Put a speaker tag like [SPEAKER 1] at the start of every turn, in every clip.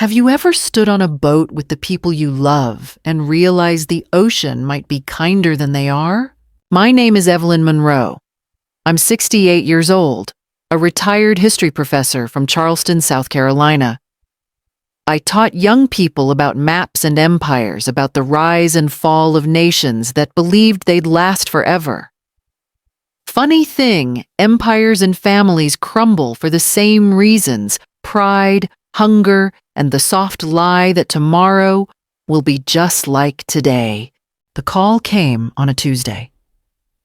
[SPEAKER 1] Have you ever stood on a boat with the people you love and realized the ocean might be kinder than they are? My name is Evelyn Monroe. I'm 68 years old, a retired history professor from Charleston, South Carolina. I taught young people about maps and empires, about the rise and fall of nations that believed they'd last forever. Funny thing, empires and families crumble for the same reasons: pride, hunger, and the soft lie that tomorrow will be just like today. The call came on a Tuesday.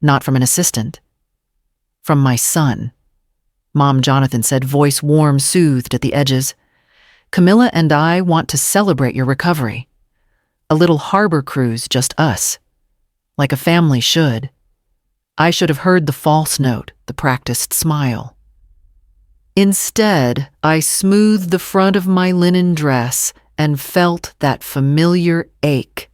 [SPEAKER 1] Not from an assistant. From my son. Mom, Jonathan said, voice warm, soothed at the edges. Camilla and I want to celebrate your recovery. A little harbor cruise, just us. Like a family should. I should have heard the false note, the practiced smile. Instead, I smoothed the front of my linen dress and felt that familiar ache.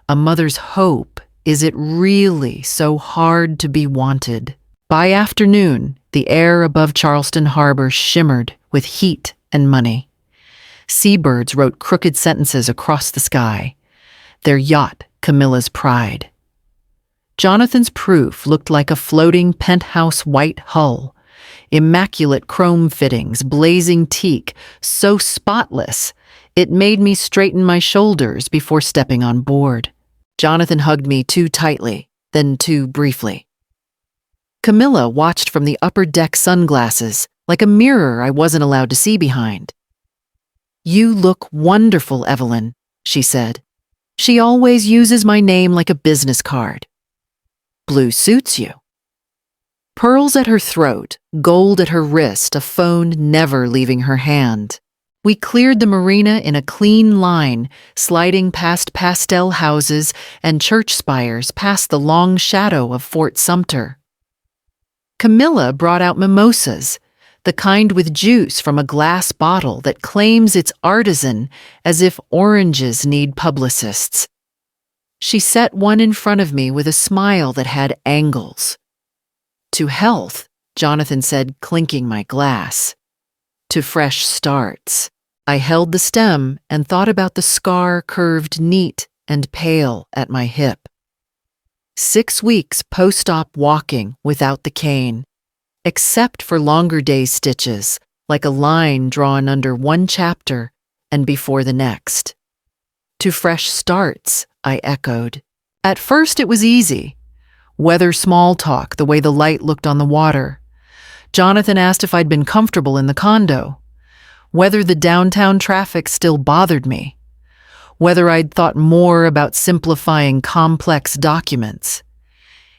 [SPEAKER 1] A mother's hope. Is it really so hard to be wanted? By afternoon, the air above Charleston Harbor shimmered with heat and money. Seabirds wrote crooked sentences across the sky. Their yacht, Camilla's pride. Jonathan's proof looked like a floating penthouse white hull. Immaculate chrome fittings, blazing teak, so spotless, it made me straighten my shoulders before stepping on board. Jonathan hugged me too tightly, then too briefly. Camilla watched from the upper deck sunglasses, like a mirror I wasn't allowed to see behind. You look wonderful, Evelyn, she said. She always uses my name like a business card. Blue suits you. Pearls at her throat, gold at her wrist, a phone never leaving her hand. We cleared the marina in a clean line, sliding past pastel houses and church spires past the long shadow of Fort Sumter. Camilla brought out mimosas, the kind with juice from a glass bottle that claims it's artisan, as if oranges need publicists. She set one in front of me with a smile that had angles. To health, Jonathan said, clinking my glass. To fresh starts. I held the stem and thought about the scar curved neat and pale at my hip. 6 weeks post-op walking without the cane, except for longer day stitches, like a line drawn under one chapter and before the next. To fresh starts, I echoed. At first it was easy. Weather small talk, the way the light looked on the water. Jonathan asked if I'd been comfortable in the condo. Whether the downtown traffic still bothered me. Whether I'd thought more about simplifying complex documents.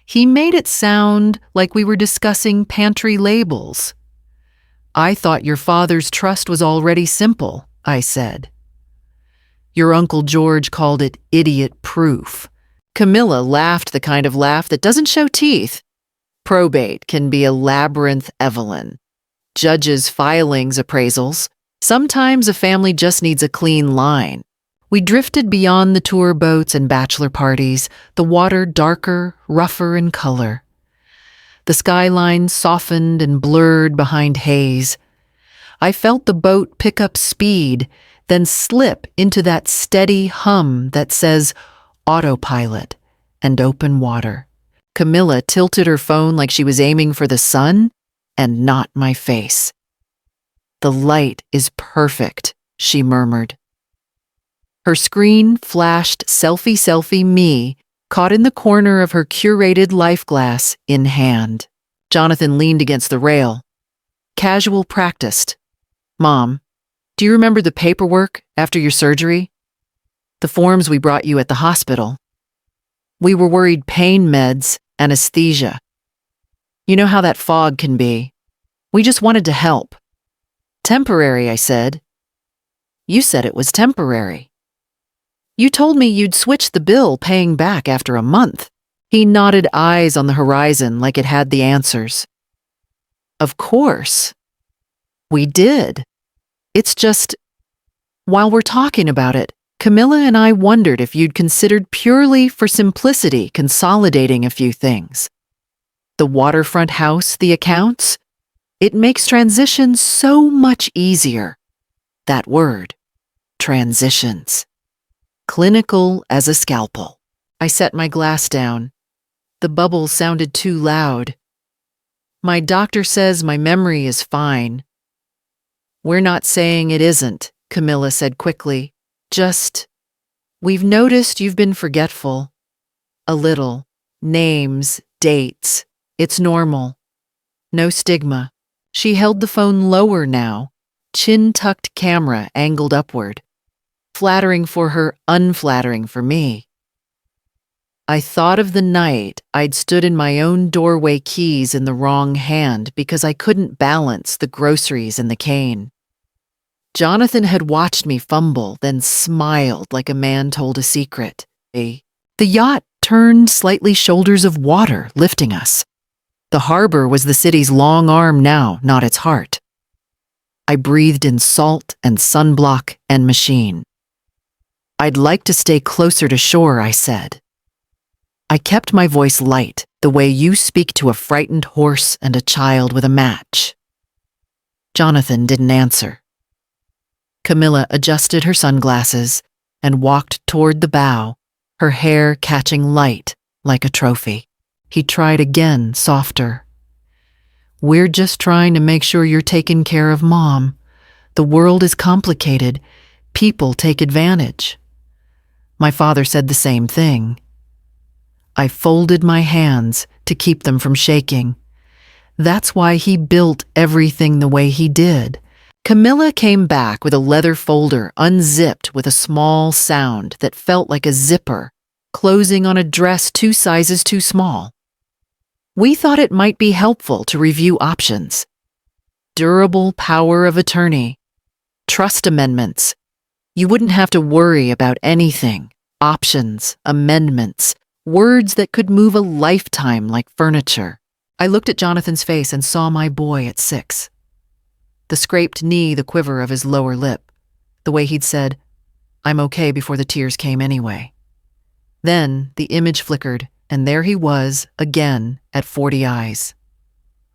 [SPEAKER 1] He made it sound like we were discussing pantry labels. I thought your father's trust was already simple, I said. Your Uncle George called it idiot-proof. Camilla laughed the kind of laugh that doesn't show teeth. Probate can be a labyrinth, Evelyn. Judges' filings, appraisals. Sometimes a family just needs a clean line. We drifted beyond the tour boats and bachelor parties, the water darker, rougher in color. The skyline softened and blurred behind haze. I felt the boat pick up speed, then slip into that steady hum that says autopilot and open water. Camilla tilted her phone like she was aiming for the sun and not my face. The light is perfect, she murmured. Her screen flashed selfie me, caught in the corner of her curated life glass in hand. Jonathan leaned against the rail. Casual practiced. Mom, do you remember the paperwork after your surgery? The forms we brought you at the hospital. We were worried pain meds, anesthesia. You know how that fog can be. We just wanted to help. Temporary, I said. You said it was temporary. You told me you'd switch the bill paying back after a month. He nodded, eyes on the horizon like it had the answers. Of course. We did. It's just, while we're talking about it, Camilla and I wondered if you'd considered purely for simplicity consolidating a few things. The waterfront house, the accounts. It makes transition so much easier. That word. transitions. Clinical as a scalpel. I set my glass down. The bubbles sounded too loud. My doctor says my memory is fine. We're not saying it isn't, Camilla said quickly. Just, we've noticed you've been forgetful. A little. Names, dates. It's normal. No stigma. She held the phone lower now, chin-tucked camera angled upward. Flattering for her, unflattering for me. I thought of the night I'd stood in my own doorway, keys in the wrong hand because I couldn't balance the groceries and the cane. Jonathan had watched me fumble, then smiled like a man told a secret. The yacht turned slightly shoulders of water, lifting us. The harbor was the city's long arm now, not its heart. I breathed in salt and sunblock and machine. I'd like to stay closer to shore, I said. I kept my voice light, the way you speak to a frightened horse and a child with a match. Jonathan didn't answer. Camilla adjusted her sunglasses and walked toward the bow, her hair catching light like a trophy. He tried again, softer. We're just trying to make sure you're taking care of Mom. The world is complicated. People take advantage. My father said the same thing. I folded my hands to keep them from shaking. That's why he built everything the way he did. Camilla came back with a leather folder unzipped with a small sound that felt like a zipper, closing on a dress 2 sizes too small. We thought it might be helpful to review options. Durable power of attorney. Trust amendments. You wouldn't have to worry about anything. Options, amendments, words that could move a lifetime like furniture. I looked at Jonathan's face and saw my boy at 6. The scraped knee, the quiver of his lower lip. The way he'd said, I'm okay before the tears came anyway. Then the image flickered, and there he was, again, at 40 eyes.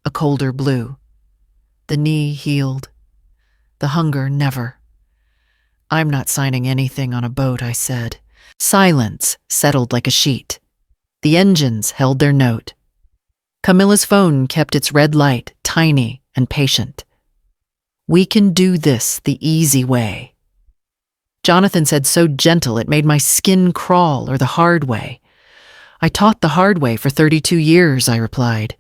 [SPEAKER 1] A colder blue. The knee healed. The hunger never. I'm not signing anything on a boat, I said. Silence settled like a sheet. The engines held their note. Camilla's phone kept its red light, tiny and patient. We can do this the easy way. Jonathan said so gentle it made my skin crawl, or the hard way. I taught the hard way for 32 years, I replied.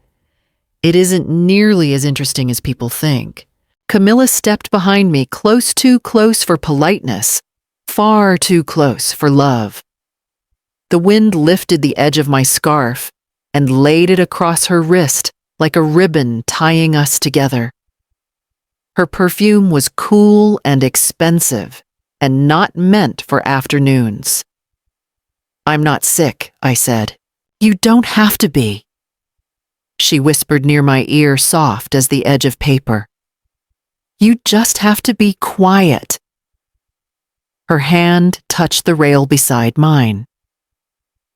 [SPEAKER 1] It isn't nearly as interesting as people think. Camilla stepped behind me, too close for politeness, far too close for love. The wind lifted the edge of my scarf and laid it across her wrist like a ribbon tying us together. Her perfume was cool and expensive and not meant for afternoons. I'm not sick, I said. You don't have to be. She whispered near my ear, soft as the edge of paper. You just have to be quiet. Her hand touched the rail beside mine.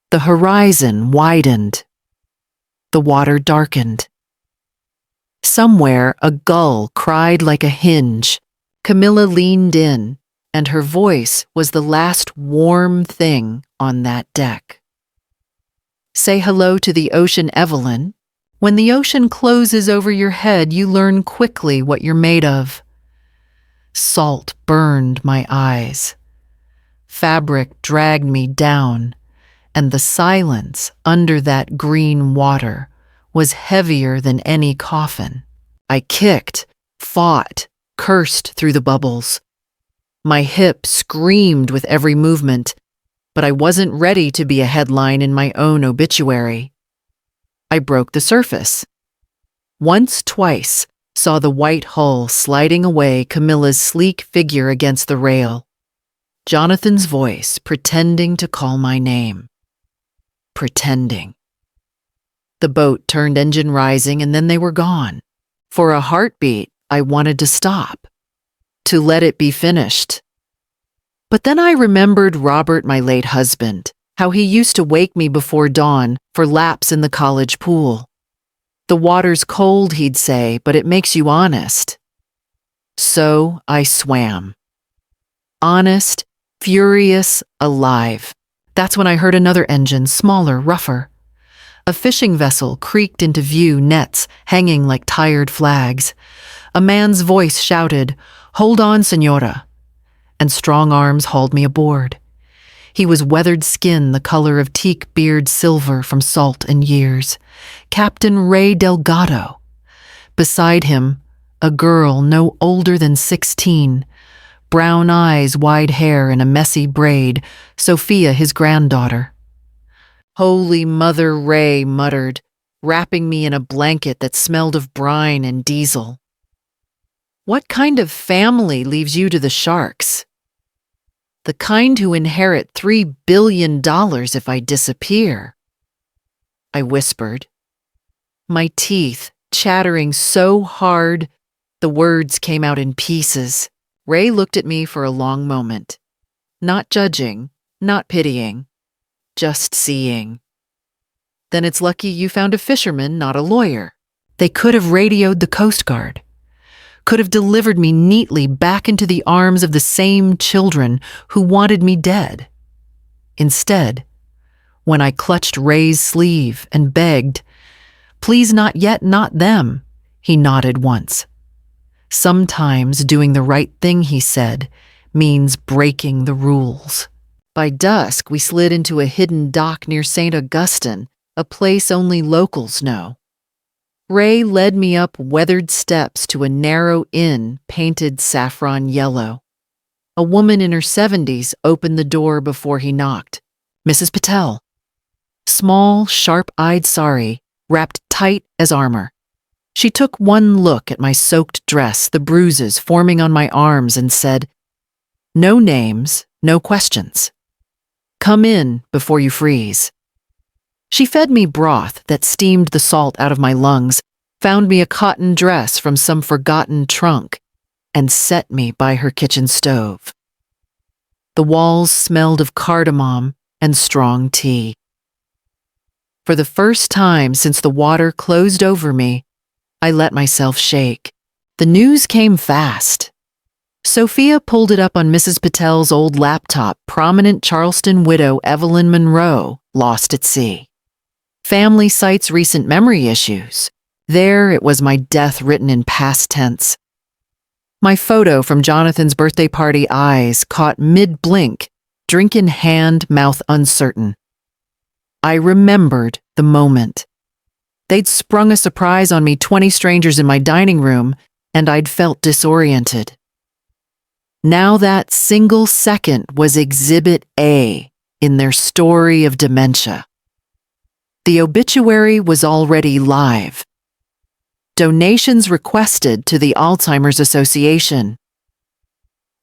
[SPEAKER 1] The horizon widened. The water darkened. Somewhere, a gull cried like a hinge. Camilla leaned in, and her voice was the last warm thing on that deck. Say hello to the ocean, Evelyn. When the ocean closes over your head, you learn quickly what you're made of. Salt burned my eyes. Fabric dragged me down, and the silence under that green water was heavier than any coffin. I kicked, fought, cursed through the bubbles. My hip screamed with every movement, but I wasn't ready to be a headline in my own obituary. I broke the surface. Once, twice, saw the white hull sliding away, Camilla's sleek figure against the rail. Jonathan's voice pretending to call my name. Pretending. The boat turned, engine rising, and then they were gone. For a heartbeat, I wanted to stop, to let it be finished. But then I remembered Robert, my late husband, how he used to wake me before dawn for laps in the college pool. The water's cold, he'd say, but it makes you honest. So I swam. honest, furious, alive. That's when I heard another engine, smaller, rougher. A fishing vessel creaked into view, nets hanging like tired flags. A man's voice shouted, "Hold on, senora," and strong arms hauled me aboard. He was weathered skin the color of teak-beard silver from salt and years. Captain Ray Delgado. Beside him, a girl no older than 16. Brown eyes, wide hair, and a messy braid, Sophia, his granddaughter. "Holy Mother," Ray muttered, wrapping me in a blanket that smelled of brine and diesel. "What kind of family leaves you to the sharks?" "The kind who inherit $3 billion if I disappear," I whispered, my teeth chattering so hard the words came out in pieces. Ray looked at me for a long moment, not judging, not pitying, just seeing. "Then it's lucky you found a fisherman, not a lawyer. They could have radioed the Coast Guard, could have delivered me neatly back into the arms of the same children who wanted me dead. Instead, when I clutched Ray's sleeve and begged, "Please, not yet, not them," he nodded once. "Sometimes doing the right thing," he said, "means breaking the rules." By dusk, we slid into a hidden dock near St. Augustine, a place only locals know. Ray led me up weathered steps to a narrow inn painted saffron yellow. A woman in her 70s opened the door before he knocked. "Mrs. Patel." Small, sharp-eyed sari, wrapped tight as armor. She took one look at my soaked dress, the bruises forming on my arms, and said, "No names, no questions. Come in before you freeze." She fed me broth that steamed the salt out of my lungs, found me a cotton dress from some forgotten trunk, and set me by her kitchen stove. The walls smelled of cardamom and strong tea. For the first time since the water closed over me, I let myself shake. The news came fast. Sophia pulled it up on Mrs. Patel's old laptop, prominent Charleston widow Evelyn Monroe, lost at sea. Family cites recent memory issues. There it was my death written in past tense. My photo from Jonathan's birthday party eyes caught mid-blink, drink in hand, mouth uncertain. I remembered the moment. They'd sprung a surprise on me, 20 strangers in my dining room, and I'd felt disoriented. Now that single second was Exhibit A in their story of dementia. The obituary was already live. Donations requested to the Alzheimer's Association.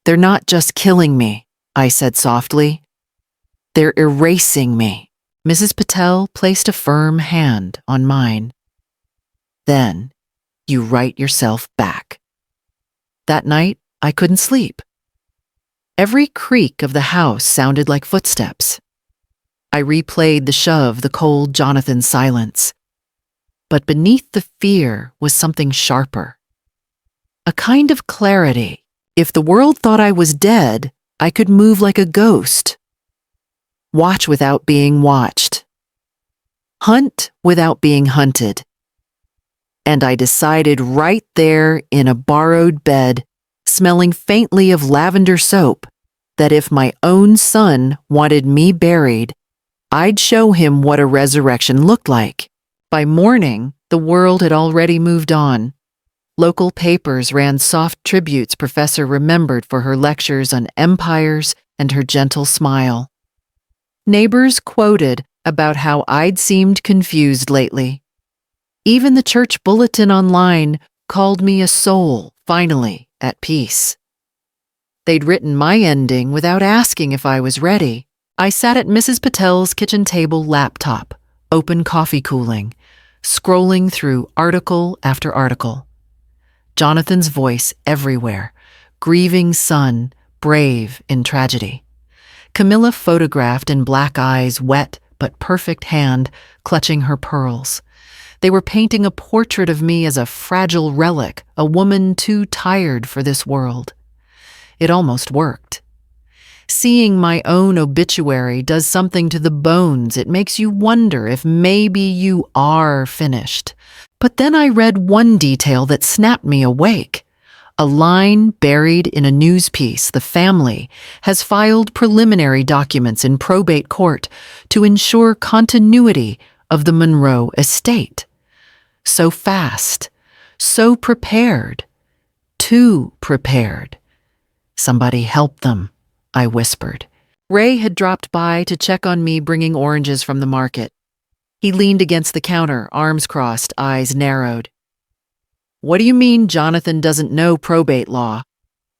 [SPEAKER 1] "They're not just killing me," I said softly. "They're erasing me." Mrs. Patel placed a firm hand on mine. "Then you write yourself back." That night, I couldn't sleep. Every creak of the house sounded like footsteps. I replayed the shove, the cold Jonathan silence. But beneath the fear was something sharper. A kind of clarity. If the world thought I was dead, I could move like a ghost. Watch without being watched. Hunt without being hunted. And I decided right there in a borrowed bed, smelling faintly of lavender soap, that if my own son wanted me buried, I'd show him what a resurrection looked like. By morning, the world had already moved on. Local papers ran soft tributes Professor remembered for her lectures on empires and her gentle smile. Neighbors quoted about how I'd seemed confused lately. Even the church bulletin online called me a soul, finally, at peace. They'd written my ending without asking if I was ready. I sat at Mrs. Patel's kitchen table laptop, open coffee cooling, scrolling through article after article. Jonathan's voice everywhere, grieving son, brave in tragedy. Camilla photographed in black eyes, wet but perfect hand, clutching her pearls. They were painting a portrait of me as a fragile relic, a woman too tired for this world. It almost worked. Seeing my own obituary does something to the bones. It makes you wonder if maybe you are finished. But then I read one detail that snapped me awake. A line buried in a news piece: the family has filed preliminary documents in probate court to ensure continuity of the Monroe estate. So fast, so prepared, too prepared. Somebody help them, I whispered. Ray had dropped by to check on me bringing oranges from the market. He leaned against the counter, arms crossed, eyes narrowed. What do you mean Jonathan doesn't know probate law?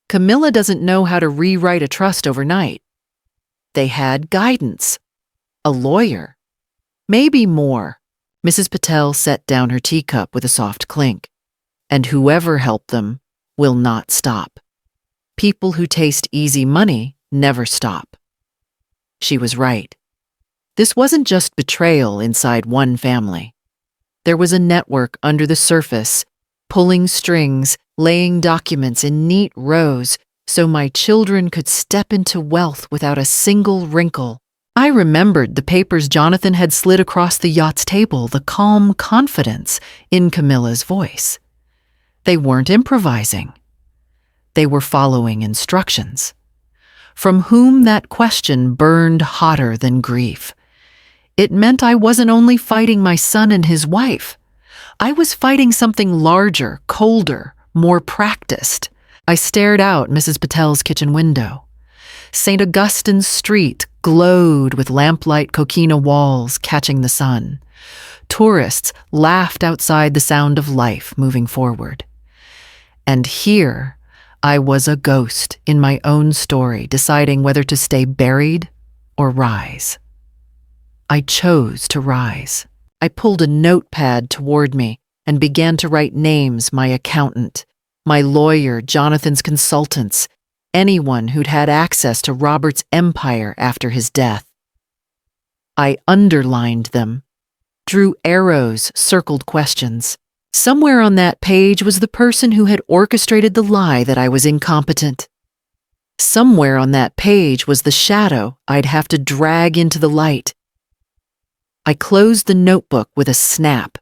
[SPEAKER 1] Camilla doesn't know how to rewrite a trust overnight. They had guidance, a lawyer, maybe more. Mrs. Patel set down her teacup with a soft clink. And whoever helped them will not stop. People who taste easy money never stop. She was right. This wasn't just betrayal inside one family. There was a network under the surface, pulling strings, laying documents in neat rows so my children could step into wealth without a single wrinkle. I remembered the papers Jonathan had slid across the yacht's table, the calm confidence in Camilla's voice. They weren't improvising. They were following instructions. From whom that question burned hotter than grief. It meant I wasn't only fighting my son and his wife. I was fighting something larger, colder, more practiced. I stared out Mrs. Patel's kitchen window. St. Augustine's Street glowed with lamplight coquina walls catching the sun. Tourists laughed outside the sound of life moving forward. And here, I was a ghost in my own story, deciding whether to stay buried or rise. I chose to rise. I pulled a notepad toward me and began to write names: my accountant, my lawyer, Jonathan's consultants, anyone who'd had access to Robert's empire after his death. I underlined them, drew arrows, circled questions. Somewhere on that page was the person who had orchestrated the lie that I was incompetent. Somewhere on that page was the shadow I'd have to drag into the light. I closed the notebook with a snap.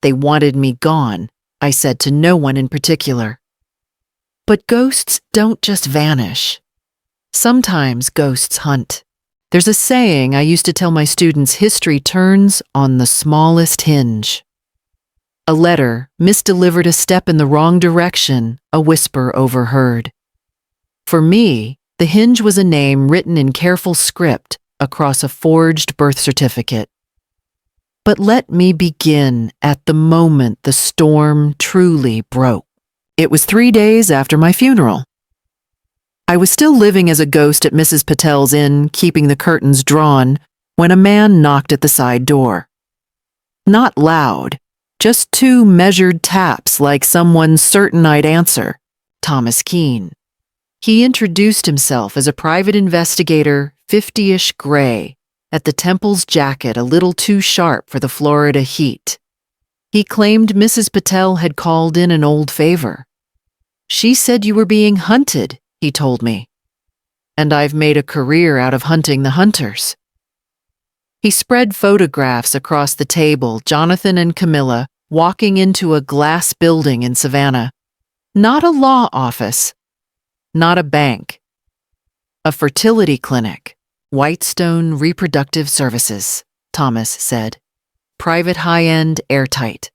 [SPEAKER 1] They wanted me gone, I said to no one in particular. But ghosts don't just vanish. Sometimes ghosts hunt. There's a saying I used to tell my students: history turns on the smallest hinge. A letter misdelivered, a step in the wrong direction, a whisper overheard. For me, the hinge was a name written in careful script across a forged birth certificate. But let me begin at the moment the storm truly broke. It was 3 days after my funeral. I was still living as a ghost at Mrs. Patel's inn, keeping the curtains drawn, when a man knocked at the side door. Not loud, just 2 measured taps like someone certain I'd answer. Thomas Keene. He introduced himself as a private investigator, 50-ish gray, at the Temple's jacket a little too sharp for the Florida heat. He claimed Mrs. Patel had called in an old favor. She said you were being hunted, he told me. And I've made a career out of hunting the hunters. He spread photographs across the table, Jonathan and Camilla walking into a glass building in Savannah. Not a law office. Not a bank. A fertility clinic. Whitestone Reproductive Services, Thomas said. Private, high-end, airtight.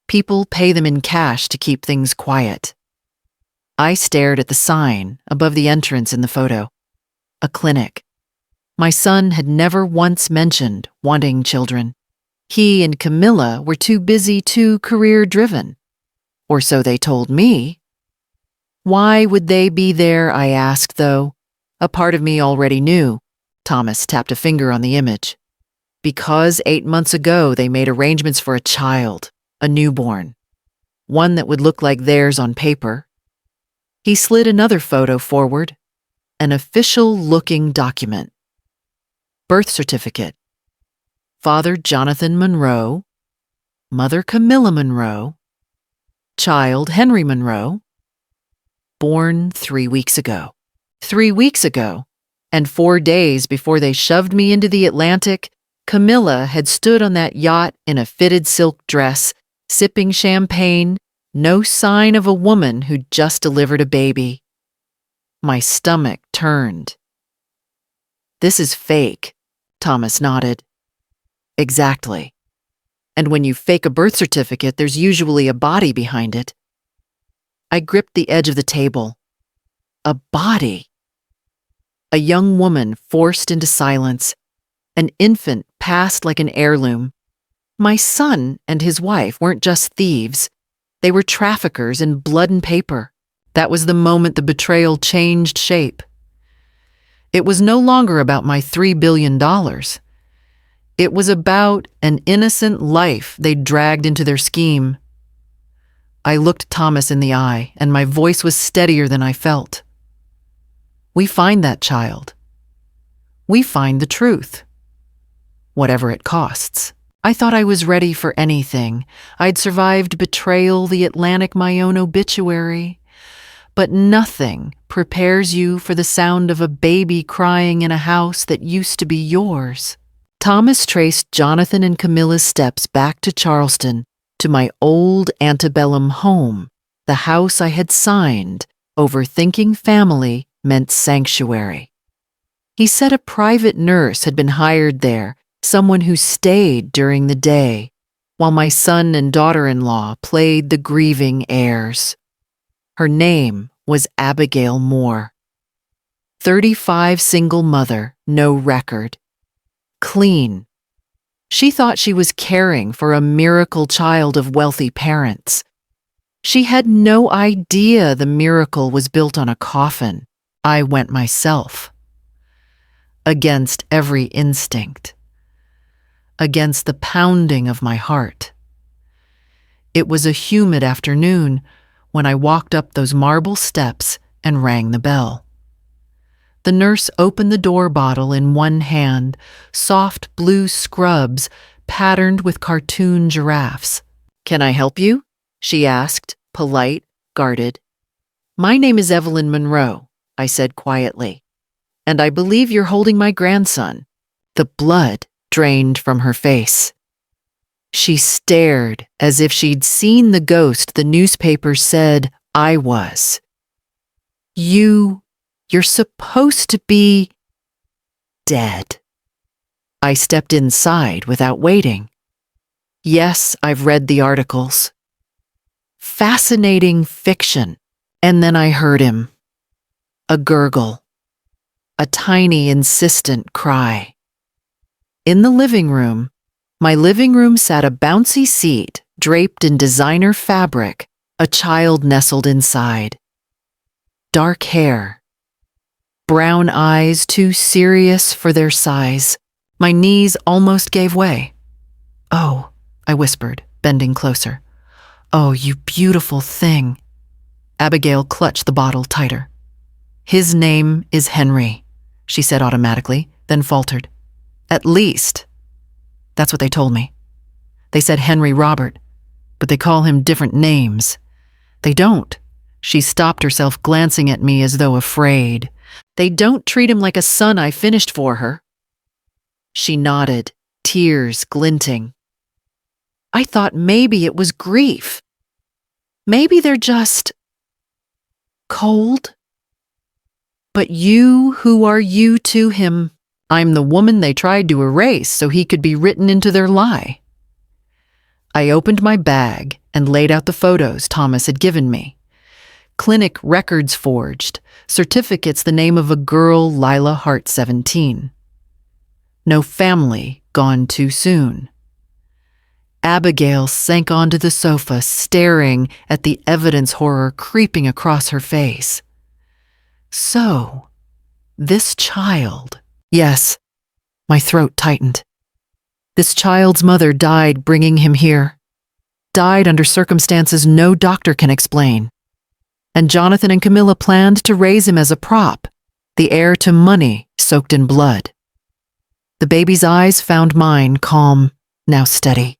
[SPEAKER 1] People pay them in cash to keep things quiet. I stared at the sign above the entrance in the photo. A clinic. My son had never once mentioned wanting children. He and Camilla were too busy, too career-driven. Or so they told me. Why would they be there, I asked, though? A part of me already knew. Thomas tapped a finger on the image. Because 8 months ago they made arrangements for a child, a newborn. One that would look like theirs on paper. He slid another photo forward. An official-looking document. Birth certificate. Father Jonathan Monroe. Mother Camilla Monroe. Child Henry Monroe. Born 3 weeks ago. 3 weeks ago, and 4 days before they shoved me into the Atlantic, Camilla had stood on that yacht in a fitted silk dress, sipping champagne, no sign of a woman who'd just delivered a baby. My stomach turned. "This is fake," Thomas nodded. "Exactly. And when you fake a birth certificate, there's usually a body behind it." I gripped the edge of the table. A body. A young woman forced into silence. An infant passed like an heirloom. My son and his wife weren't just thieves. They were traffickers in blood and paper. That was the moment the betrayal changed shape. It was no longer about my $3 billion. It was about an innocent life they'd dragged into their scheme. I looked Thomas in the eye, and my voice was steadier than I felt. "We find that child. We find the truth. Whatever it costs." I thought I was ready for anything. I'd survived betrayal, the Atlantic, my own obituary. But nothing prepares you for the sound of a baby crying in a house that used to be yours. Thomas traced Jonathan and Camilla's steps back to Charleston, to my old antebellum home, the house I had signed over thinking family meant sanctuary. He said a private nurse had been hired there, someone who stayed during the day, while my son and daughter-in-law played the grieving airs. Her name was Abigail Moore. 35 single mother, no record. Clean. She thought she was caring for a miracle child of wealthy parents. She had no idea the miracle was built on a coffin. I went myself. Against every instinct. Against the pounding of my heart. It was a humid afternoon when I walked up those marble steps and rang the bell. The nurse opened the door bottle in one hand, soft blue scrubs patterned with cartoon giraffes. "Can I help you?" she asked, polite, guarded. "My name is Evelyn Monroe," I said quietly, "and I believe you're holding my grandson." The blood drained from her face. She stared as if she'd seen the ghost the newspaper said I was. You're supposed to be dead." I stepped inside without waiting. Yes, I've read the articles. Fascinating fiction. And then I heard him. A gurgle. A tiny, insistent cry. In the living room, my living room sat a bouncy seat draped in designer fabric, a child nestled inside. Dark hair. Brown eyes too serious for their size. My knees almost gave way. "Oh," I whispered, bending closer. "Oh, you beautiful thing." Abigail clutched the bottle tighter. "His name is Henry," she said automatically, then faltered. "At least. That's what they told me. They said Henry Robert, but they call him different names. They don't." She stopped herself, glancing at me as though afraid. "They don't treat him like a son I finished for her." She nodded, tears glinting. I thought maybe it was grief. Maybe they're just cold. "But you, who are you to him?" "I'm the woman they tried to erase so he could be written into their lie." I opened my bag and laid out the photos Thomas had given me. Clinic records forged, certificates the name of a girl, Lila Hart, 17. No family gone too soon. Abigail sank onto the sofa, staring at the evidence horror creeping across her face. So, this child. Yes, my throat tightened. This child's mother died bringing him here. Died under circumstances no doctor can explain. And Jonathan and Camilla planned to raise him as a prop, the heir to money soaked in blood. The baby's eyes found mine, calm, now steady.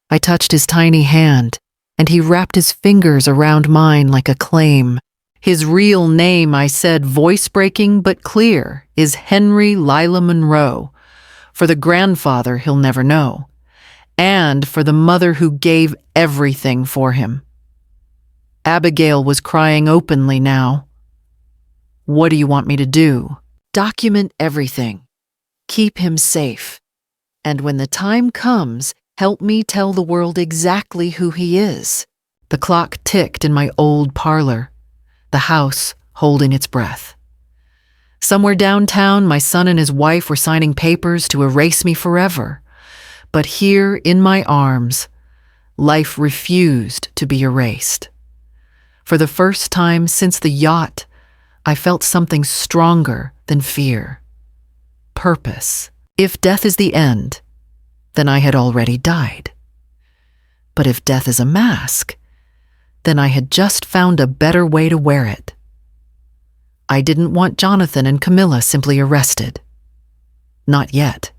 [SPEAKER 1] I touched his tiny hand, and he wrapped his fingers around mine like a claim, His real name, I said, voice-breaking but clear, is Henry Lila Monroe. For the grandfather he'll never know, and for the mother who gave everything for him. Abigail was crying openly now. What do you want me to do? Document everything. Keep him safe. And when the time comes, help me tell the world exactly who he is. The clock ticked in my old parlor, the house holding its breath. Somewhere downtown, my son and his wife were signing papers to erase me forever. But here in my arms, life refused to be erased. For the first time since the yacht, I felt something stronger than fear. Purpose. If death is the end, then I had already died. But if death is a mask, then I had just found a better way to wear it. I didn't want Jonathan and Camilla simply arrested. Not yet.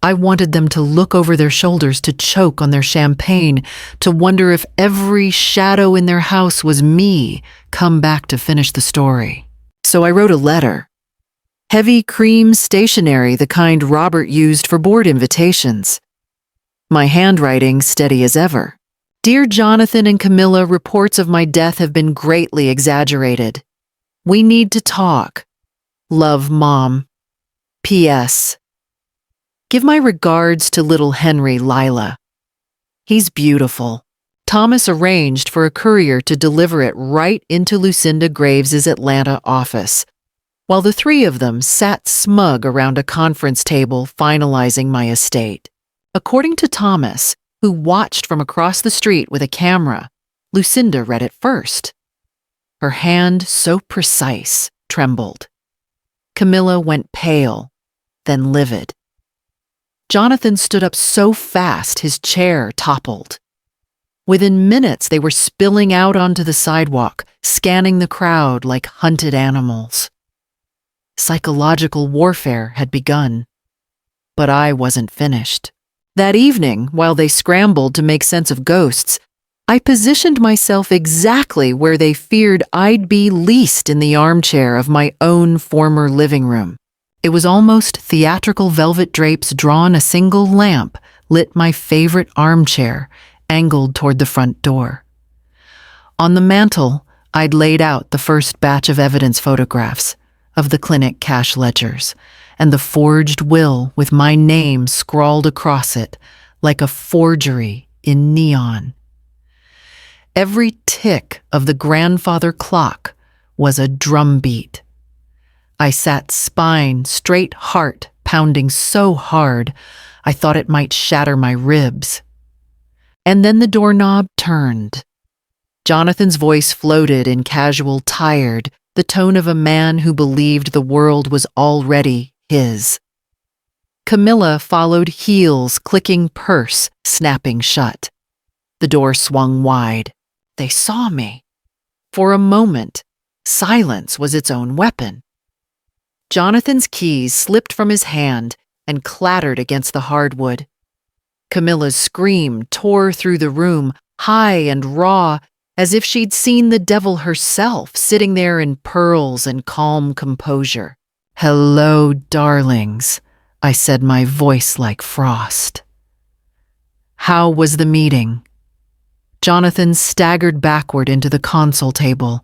[SPEAKER 1] I wanted them to look over their shoulders, to choke on their champagne, to wonder if every shadow in their house was me come back to finish the story. So I wrote a letter. Heavy cream stationery, the kind Robert used for board invitations. My handwriting steady as ever. Dear Jonathan and Camilla, reports of my death have been greatly exaggerated. We need to talk. Love, Mom. P.S. Give my regards to little Henry Lila. He's beautiful. Thomas arranged for a courier to deliver it right into Lucinda Graves's Atlanta office, while the three of them sat smug around a conference table finalizing my estate. According to Thomas, who watched from across the street with a camera, Lucinda read it first. Her hand, so precise, trembled. Camilla went pale, then livid. Jonathan stood up so fast his chair toppled. Within minutes, they were spilling out onto the sidewalk, scanning the crowd like hunted animals. Psychological warfare had begun. But I wasn't finished. That evening, while they scrambled to make sense of ghosts, I positioned myself exactly where they feared I'd be least in the armchair of my own former living room. It was almost theatrical. Velvet drapes drawn, a single lamp lit my favorite armchair, angled toward the front door. On the mantel, I'd laid out the first batch of evidence photographs of the clinic cash ledgers and the forged will with my name scrawled across it like a forgery in neon. Every tick of the grandfather clock was a drumbeat. I sat spine, straight, heart pounding so hard I thought it might shatter my ribs. And then the doorknob turned. Jonathan's voice floated in casual, tired, the tone of a man who believed the world was already his. Camilla followed, heels clicking, purse snapping shut. The door swung wide. They saw me. For a moment, silence was its own weapon. Jonathan's keys slipped from his hand and clattered against the hardwood. Camilla's scream tore through the room, high and raw, as if she'd seen the devil herself sitting there in pearls and calm composure. "Hello, darlings," I said, my voice like frost. "How was the meeting?" Jonathan staggered backward into the console table.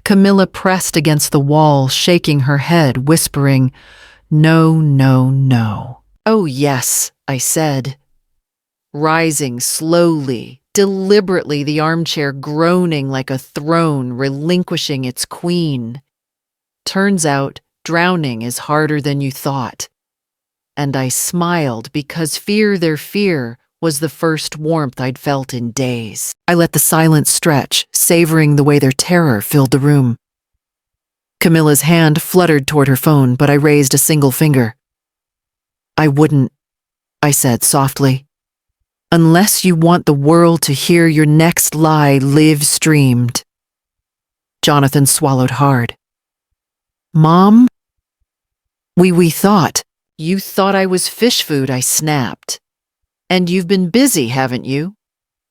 [SPEAKER 1] Camilla pressed against the wall, shaking her head, whispering, "No, no, no." "Oh, yes," I said. Rising slowly, deliberately, the armchair groaning like a throne relinquishing its queen. Turns out, drowning is harder than you thought. And I smiled because their fear was the first warmth I'd felt in days. I let the silence stretch, savoring the way their terror filled the room. Camilla's hand fluttered toward her phone, but I raised a single finger. "I wouldn't," I said softly, "unless you want the world to hear your next lie live-streamed." Jonathan swallowed hard. "Mom?" We thought. "You thought I was fish food," I snapped. "And you've been busy, haven't you?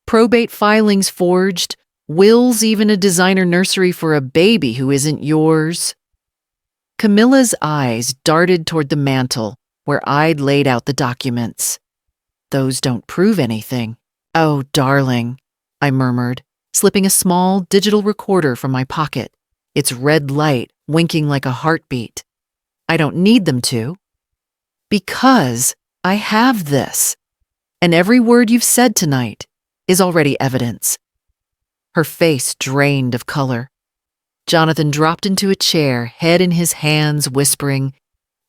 [SPEAKER 1] Probate filings forged, Will's even a designer nursery for a baby who isn't yours. Camilla's eyes darted toward the mantel where I'd laid out the documents. Those don't prove anything. Oh, darling, I murmured, slipping a small digital recorder from my pocket, its red light winking like a heartbeat. I don't need them to. Because I have this, and every word you've said tonight is already evidence. Her face drained of color. Jonathan dropped into a chair, head in his hands, whispering,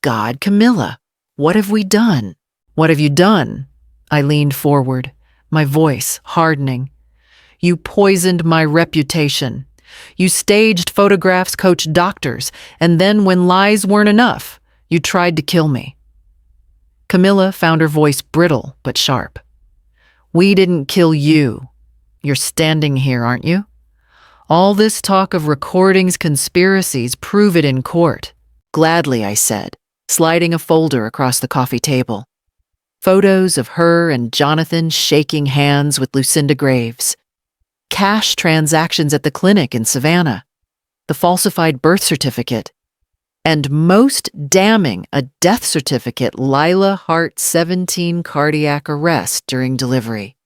[SPEAKER 1] "God, Camilla, what have we done?" "What have you done?" I leaned forward, my voice hardening. "You poisoned my reputation. You staged photographs, coached doctors, and then when lies weren't enough, you tried to kill me." Camilla found her voice brittle but sharp. "We didn't kill you. You're standing here, aren't you? All this talk of recordings, conspiracies, prove it in court." "Gladly," I said, sliding a folder across the coffee table. Photos of her and Jonathan shaking hands with Lucinda Graves. Cash transactions at the clinic in Savannah. The falsified birth certificate. And most damning, a death certificate, Lila Hart 17 cardiac arrest during delivery.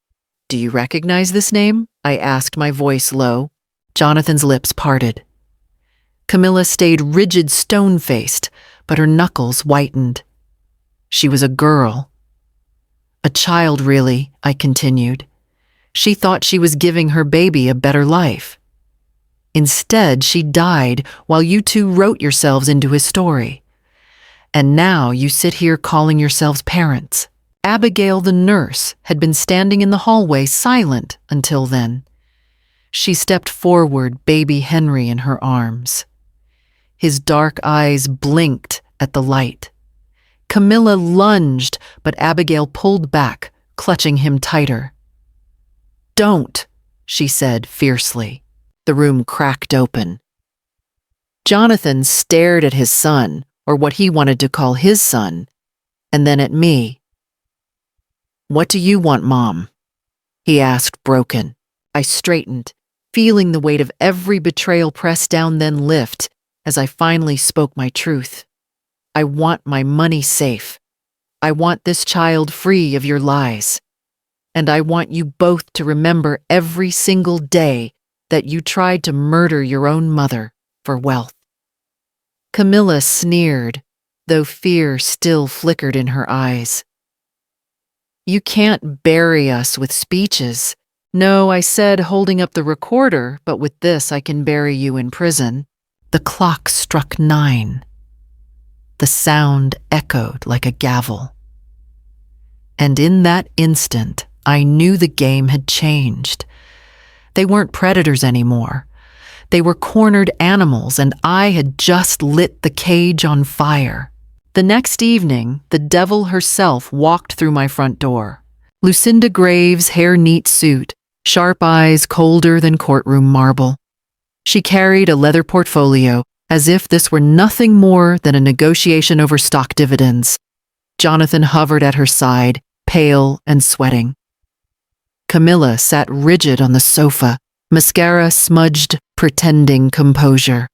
[SPEAKER 1] "Do you recognize this name?" I asked, my voice low. Jonathan's lips parted. Camilla stayed rigid, stone-faced, but her knuckles whitened. She was a girl. A child, really, I continued. She thought she was giving her baby a better life. Instead, she died while you two wrote yourselves into his story. And now you sit here calling yourselves parents. Abigail, the nurse, had been standing in the hallway silent until then. She stepped forward, baby Henry in her arms. His dark eyes blinked at the light. Camilla lunged, but Abigail pulled back, clutching him tighter. "Don't," she said fiercely. The room cracked open. Jonathan stared at his son, or what he wanted to call his son, and then at me. "What do you want, Mom?" he asked, broken. I straightened, feeling the weight of every betrayal press down, then lift, as I finally spoke my truth. "I want my money safe. I want this child free of your lies. And I want you both to remember every single day that you tried to murder your own mother for wealth." Camilla sneered, though fear still flickered in her eyes. "You can't bury us with speeches." "No," I said, holding up the recorder, "but with this I can bury you in prison." The clock struck 9. The sound echoed like a gavel. And in that instant, I knew the game had changed. They weren't predators anymore. They were cornered animals, and I had just lit the cage on fire. The next evening, the devil herself walked through my front door. Lucinda Graves' hair-neat suit, sharp eyes colder than courtroom marble. She carried a leather portfolio, as if this were nothing more than a negotiation over stock dividends. Jonathan hovered at her side, pale and sweating. Camilla sat rigid on the sofa, mascara smudged, pretending composure.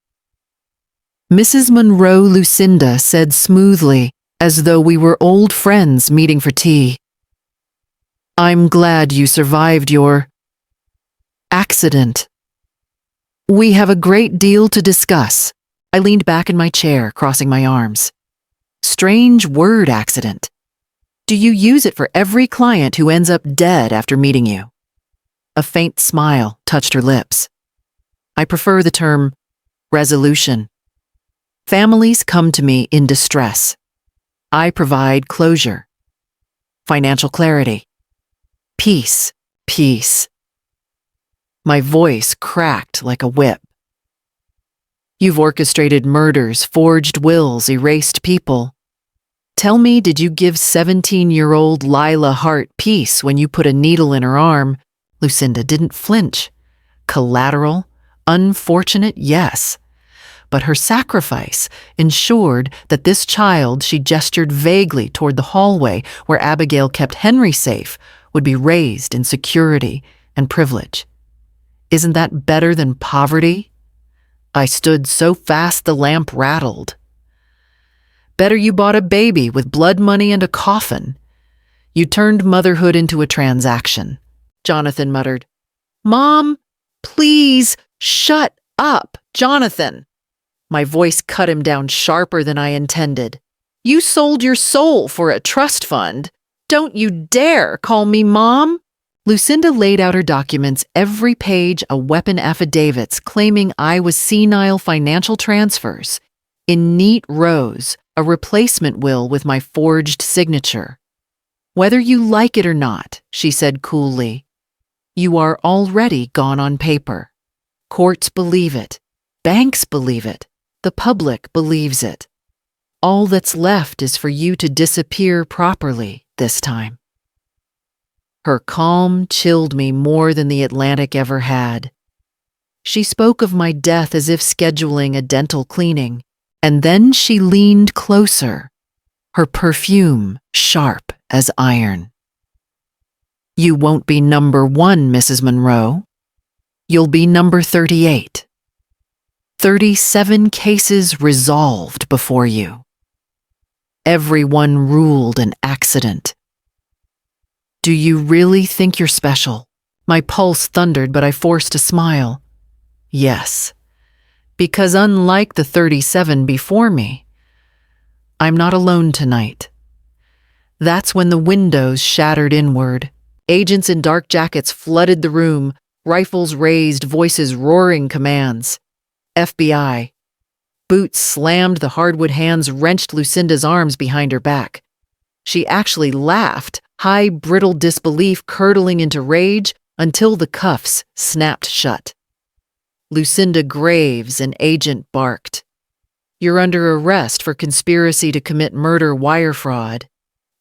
[SPEAKER 1] Mrs. Monroe Lucinda said smoothly, as though we were old friends meeting for tea, "I'm glad you survived your accident. We have a great deal to discuss." I leaned back in my chair, crossing my arms. Strange word, accident. Do you use it for every client who ends up dead after meeting you? A faint smile touched her lips. I prefer the term resolution. Families come to me in distress. I provide closure, financial clarity, peace, peace. My voice cracked like a whip. You've orchestrated murders, forged wills, erased people. Tell me, did you give 17-year-old Lila Hart peace when you put a needle in her arm? Lucinda didn't flinch. Collateral, unfortunate, yes. But her sacrifice ensured that this child, she gestured vaguely toward the hallway where Abigail kept Henry safe, would be raised in security and privilege. Isn't that better than poverty? I stood so fast the lamp rattled. Better you bought a baby with blood money and a coffin. You turned motherhood into a transaction. Jonathan muttered. Mom, please, shut up, Jonathan. My voice cut him down sharper than I intended. You sold your soul for a trust fund. Don't you dare call me Mom. Lucinda laid out her documents, every page a weapon affidavits claiming I was senile financial transfers. In neat rows, a replacement will with my forged signature. Whether you like it or not, she said coolly, you are already gone on paper. Courts believe it. Banks believe it. The public believes it. All that's left is for you to disappear properly this time. Her calm chilled me more than the Atlantic ever had. She spoke of my death as if scheduling a dental cleaning, and then she leaned closer, her perfume sharp as iron. You won't be number 1, Mrs. Monroe. You'll be number 38. 37 cases resolved before you. Everyone ruled an accident. Do you really think you're special? My pulse thundered, but I forced a smile. Yes, because unlike the 37 before me, I'm not alone tonight. That's when the windows shattered inward. Agents in dark jackets flooded the room, rifles raised, voices roaring commands. FBI. Boots slammed, the hardwood hands wrenched Lucinda's arms behind her back. She actually laughed, high, brittle disbelief curdling into rage until the cuffs snapped shut. Lucinda Graves, an agent, barked. You're under arrest for conspiracy to commit murder, wire fraud,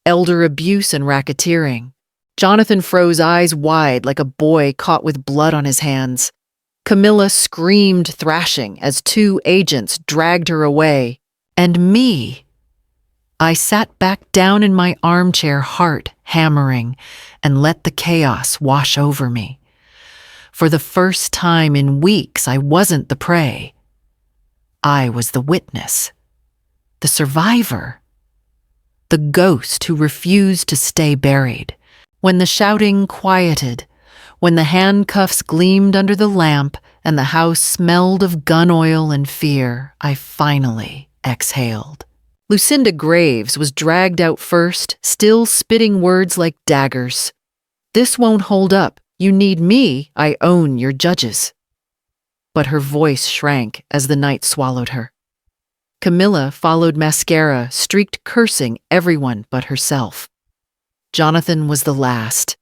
[SPEAKER 1] elder abuse, and racketeering. Jonathan froze, eyes wide like a boy caught with blood on his hands. Camilla screamed, thrashing, as 2 agents dragged her away. And me. I sat back down in my armchair, heart hammering, and let the chaos wash over me. For the first time in weeks, I wasn't the prey. I was the witness, the survivor, the ghost who refused to stay buried. When the shouting quieted, when the handcuffs gleamed under the lamp and the house smelled of gun oil and fear, I finally exhaled. Lucinda Graves was dragged out first, still spitting words like daggers. This won't hold up. You need me. I own your judges. But her voice shrank as the night swallowed her. Camilla followed mascara, streaked cursing everyone but herself. Jonathan was the last.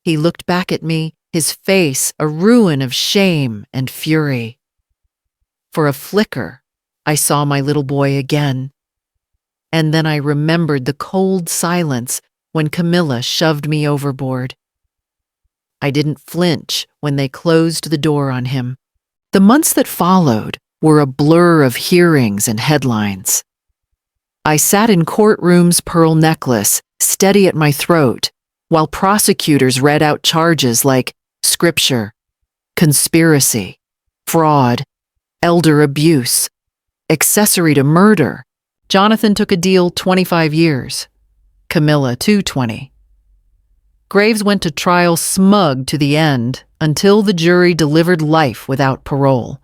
[SPEAKER 1] He looked back at me, his face a ruin of shame and fury. For a flicker, I saw my little boy again. And then I remembered the cold silence when Camilla shoved me overboard. I didn't flinch when they closed the door on him. The months that followed were a blur of hearings and headlines. I sat in courtrooms, pearl necklace, steady at my throat, while prosecutors read out charges like scripture, conspiracy, fraud, elder abuse, accessory to murder. Jonathan took a deal 25 years. Camilla, 220. Graves went to trial smug to the end until the jury delivered life without parole.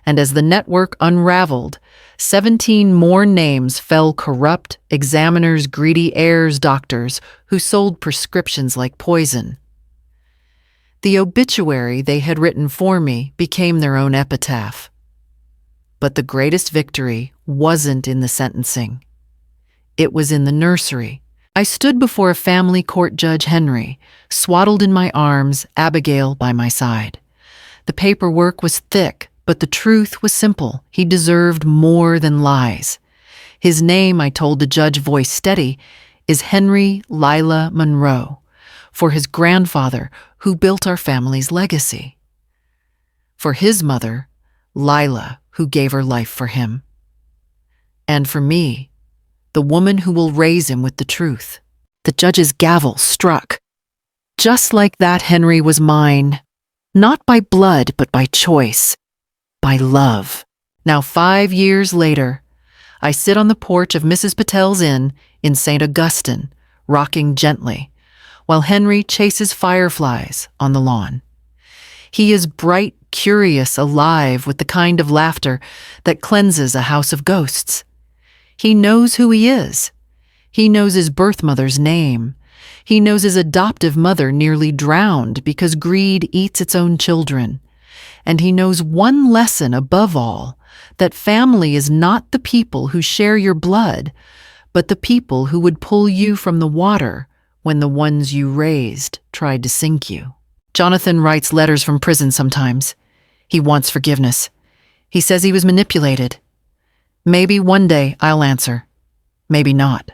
[SPEAKER 1] And as the network unraveled, 17 more names fell corrupt examiners, greedy heirs, doctors who sold prescriptions like poison. The obituary they had written for me became their own epitaph. But the greatest victory wasn't in the sentencing. It was in the nursery. I stood before a family court judge, Henry, swaddled in my arms, Abigail by my side. The paperwork was thick, but the truth was simple. He deserved more than lies. His name, I told the judge, voice steady, is Henry Lila Monroe, for his grandfather who built our family's legacy. For his mother, Lila, who gave her life for him. And for me, the woman who will raise him with the truth. The judge's gavel struck. Just like that, Henry was mine. Not by blood, but by choice, by love. Now, 5 years later, I sit on the porch of Mrs. Patel's inn in St. Augustine, rocking gently, while Henry chases fireflies on the lawn. He is bright, curious, alive with the kind of laughter that cleanses a house of ghosts. He knows who he is. He knows his birth mother's name. He knows his adoptive mother nearly drowned because greed eats its own children. And he knows one lesson above all, that family is not the people who share your blood, but the people who would pull you from the water when the ones you raised tried to sink you. Jonathan writes letters from prison sometimes. He wants forgiveness. He says he was manipulated. Maybe one day I'll answer. Maybe not.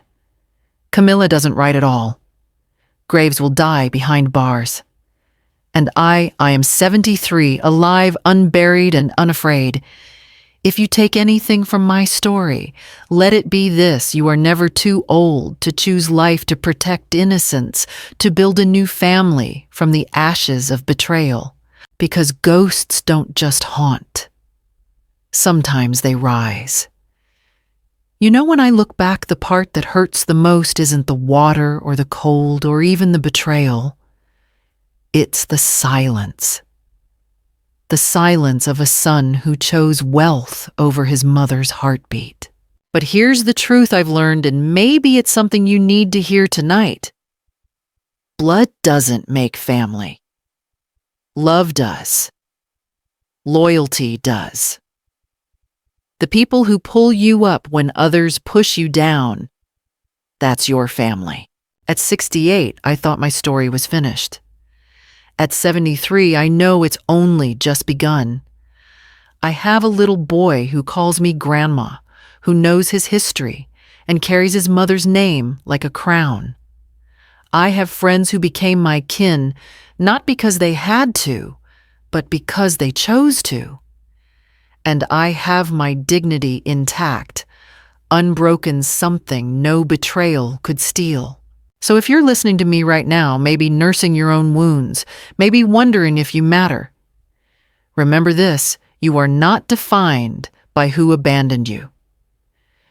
[SPEAKER 1] Camilla doesn't write at all. Graves will die behind bars. And I am 73, alive, unburied, and unafraid. If you take anything from my story, let it be this: you are never too old to choose life, to protect innocence, to build a new family from the ashes of betrayal. Because ghosts don't just haunt. Sometimes they rise. You know, when I look back, the part that hurts the most isn't the water or the cold or even the betrayal. It's the silence. The silence of a son who chose wealth over his mother's heartbeat. But here's the truth I've learned, and maybe it's something you need to hear tonight. Blood doesn't make family. Love does. Loyalty does. The people who pull you up when others push you down, that's your family. At 68, I thought my story was finished. At 73, I know it's only just begun. I have a little boy who calls me grandma, who knows his history and carries his mother's name like a crown. I have friends who became my kin, not because they had to, but because they chose to. And I have my dignity intact, unbroken, something no betrayal could steal. So if you're listening to me right now, maybe nursing your own wounds, maybe wondering if you matter, remember this: you are not defined by who abandoned you.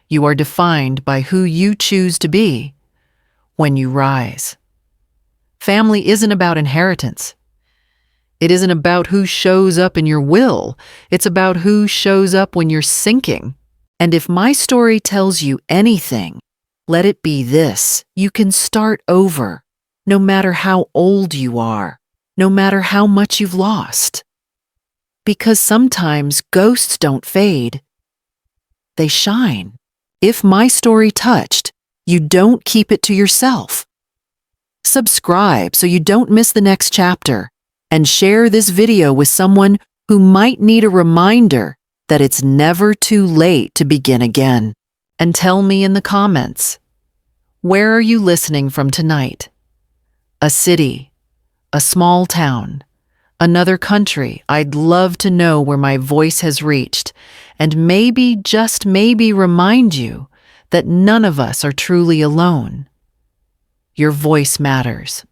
[SPEAKER 1] You are defined by who you choose to be when you rise. Family isn't about inheritance. It isn't about who shows up in your will. It's about who shows up when you're sinking. And if my story tells you anything, let it be this: you can start over, no matter how old you are, no matter how much you've lost. Because sometimes ghosts don't fade. They shine. If my story touched, you don't keep it to yourself. Subscribe so you don't miss the next chapter, and share this video with someone who might need a reminder that it's never too late to begin again. And tell me in the comments, where are you listening from tonight? A city, a small town, another country? I'd love to know where my voice has reached, and maybe, just maybe, remind you that none of us are truly alone. Your voice matters.